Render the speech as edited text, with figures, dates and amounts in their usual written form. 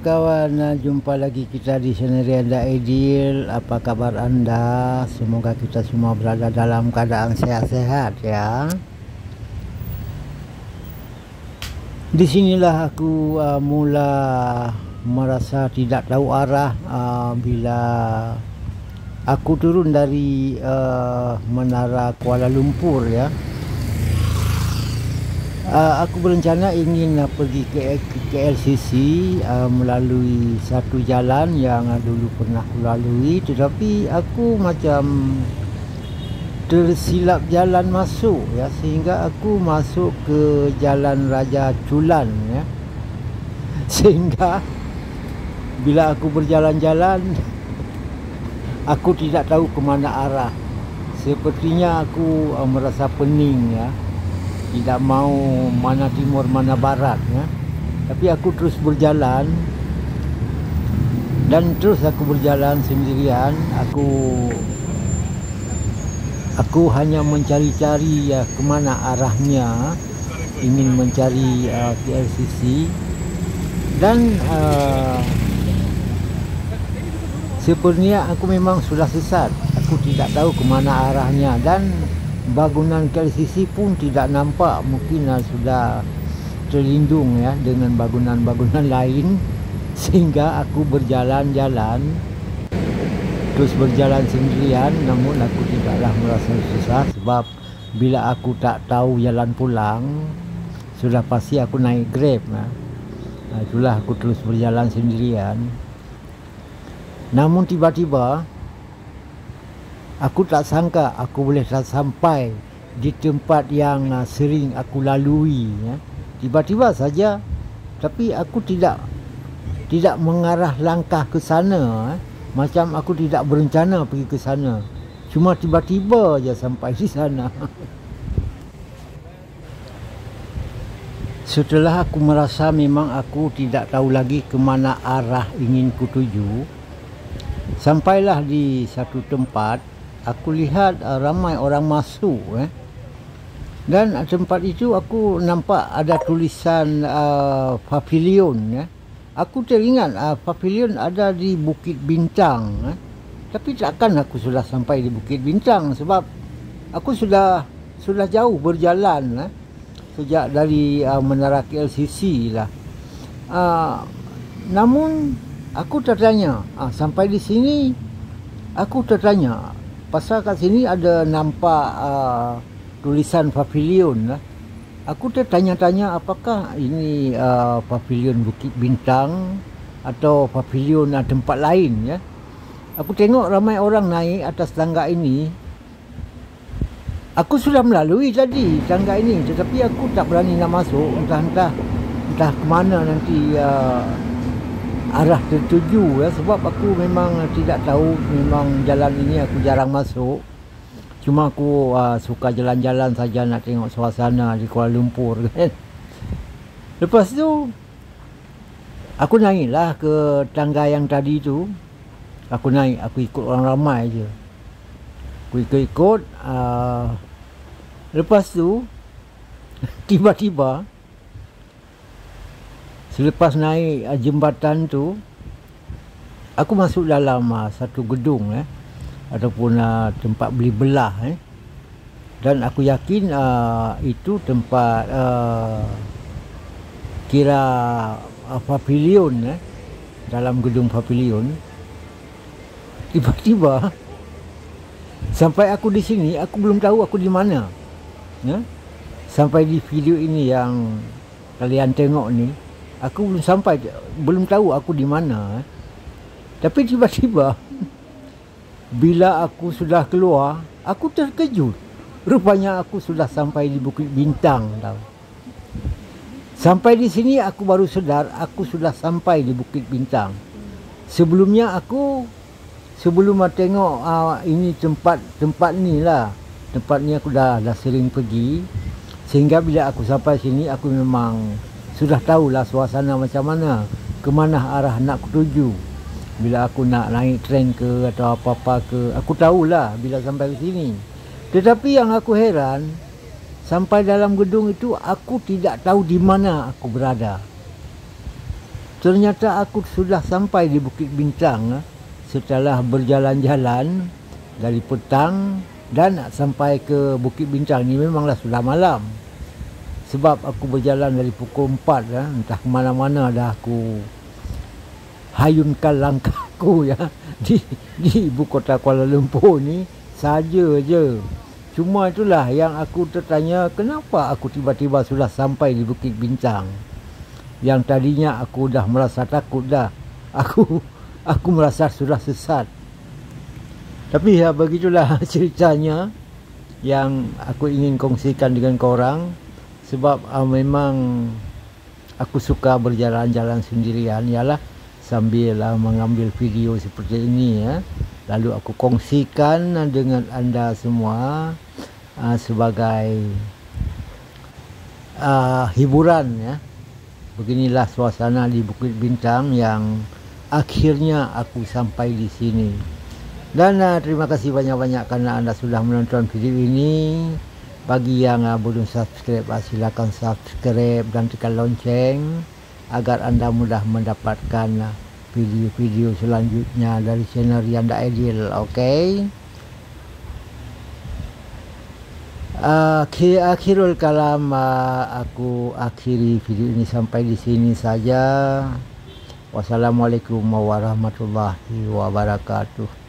kawan, jumpa lagi kita di channel Rianda Aidil. Apa kabar anda? Semoga kita semua berada dalam keadaan sehat-sehat ya. Disinilah aku mula merasa tidak tahu arah bila aku turun dari Menara Kuala Lumpur ya. Aku berencana ingin pergi ke KLCC melalui satu jalan yang dulu pernah aku lalui, tetapi aku macam tersilap jalan masuk ya, sehingga aku masuk ke Jalan Raja Chulan ya. Sehingga bila aku berjalan-jalan aku tidak tahu ke mana arah. Sepertinya aku merasa pening ya. Tidak mau mana timur mana barat ya. Tapi aku terus berjalan. Dan terus aku berjalan sendirian. Aku hanya mencari-cari ya kemana arahnya. Ingin mencari KLCC. Dan sepertinya aku memang sudah sesat. Aku tidak tahu kemana arahnya. Dan bangunan KLCC pun tidak nampak. Mungkin sudah terlindung ya dengan bangunan-bangunan lain. Sehingga aku berjalan-jalan, terus berjalan sendirian. Namun aku tidaklah merasa susah, sebab bila aku tak tahu jalan pulang, sudah pasti aku naik Grab ya. Itulah aku terus berjalan sendirian. Namun tiba-tiba aku tak sangka aku boleh sampai di tempat yang sering aku lalui ya. Tiba-tiba saja, tapi aku tidak mengarah langkah ke sana. Macam aku tidak berencana pergi ke sana. Cuma tiba-tiba aja sampai di sana. Setelah aku merasa memang aku tidak tahu lagi ke mana arah ingin kutuju, sampailah di satu tempat. Aku lihat ramai orang masuk dan tempat itu aku nampak ada tulisan pavilion ya. Aku teringat pavilion ada di Bukit Bintang tapi takkan aku sudah sampai di Bukit Bintang, sebab aku sudah jauh berjalan sejak dari Menara KLCC lah. Namun aku tertanya sampai di sini, aku tertanya pasal kat sini ada nampak tulisan pavilion lah. Aku tertanya-tanya apakah ini pavilion Bukit Bintang atau pavilion tempat lain ya. Aku tengok ramai orang naik atas tangga ini. Aku sudah melalui tadi tangga ini, tetapi aku tak berani nak masuk. Entah ke mana nanti arah tertuju ya, sebab aku memang tidak tahu. Memang jalan ini aku jarang masuk. Cuma aku suka jalan-jalan saja, nak tengok suasana di Kuala Lumpur kan. Lepas tu aku naiklah ke tangga yang tadi tu. Aku naik, aku ikut orang ramai je. Aku ikut. Lepas tu tiba-tiba selepas naik jembatan tu, aku masuk dalam satu gedung ataupun tempat beli belah dan aku yakin itu tempat kira pavilion dalam gedung pavilion. Tiba-tiba sampai aku di sini, aku belum tahu aku di mana ya. Sampai di video ini yang kalian tengok ni, aku belum tahu aku di mana. Tapi tiba-tiba bila aku sudah keluar, aku terkejut. Rupanya aku sudah sampai di Bukit Bintang tau. Sampai di sini aku baru sedar aku sudah sampai di Bukit Bintang. Sebelumnya sebelum tengok ini tempat ni lah. Tempat ni aku dah sering pergi. Sehingga bila aku sampai sini, aku memang sudah tahulah suasana macam mana, ke mana arah nak kutuju. Bila aku nak naik tren ke atau apa-apa ke, aku tahulah bila sampai ke sini. Tetapi yang aku heran, sampai dalam gedung itu aku tidak tahu di mana aku berada. Ternyata aku sudah sampai di Bukit Bintang setelah berjalan-jalan dari petang dan sampai ke Bukit Bintang ni memanglah sudah malam. Sebab aku berjalan dari pukul 4 entah ke mana-mana dah aku hayunkan langkahku di ibu kota Kuala Lumpur ni saja je. Cuma itulah yang aku tertanya, kenapa aku tiba-tiba sudah sampai di Bukit Bintang? Yang tadinya aku dah merasa takut dah. Aku merasa sudah sesat. Tapi ya begitulah ceritanya yang aku ingin kongsikan dengan korang. Sebab memang aku suka berjalan-jalan sendirian ialah sambil mengambil video seperti ini Lalu aku kongsikan dengan anda semua sebagai hiburan Beginilah suasana di Bukit Bintang yang akhirnya aku sampai di sini. Dan terima kasih banyak-banyak karena anda sudah menonton video ini. Bagi yang belum subscribe, silakan subscribe dan tekan lonceng agar anda mudah mendapatkan video-video selanjutnya dari channel Yanda Aidil. Okay? Akhirul kalam, aku akhiri video ini sampai di sini saja. Wassalamualaikum warahmatullahi wabarakatuh.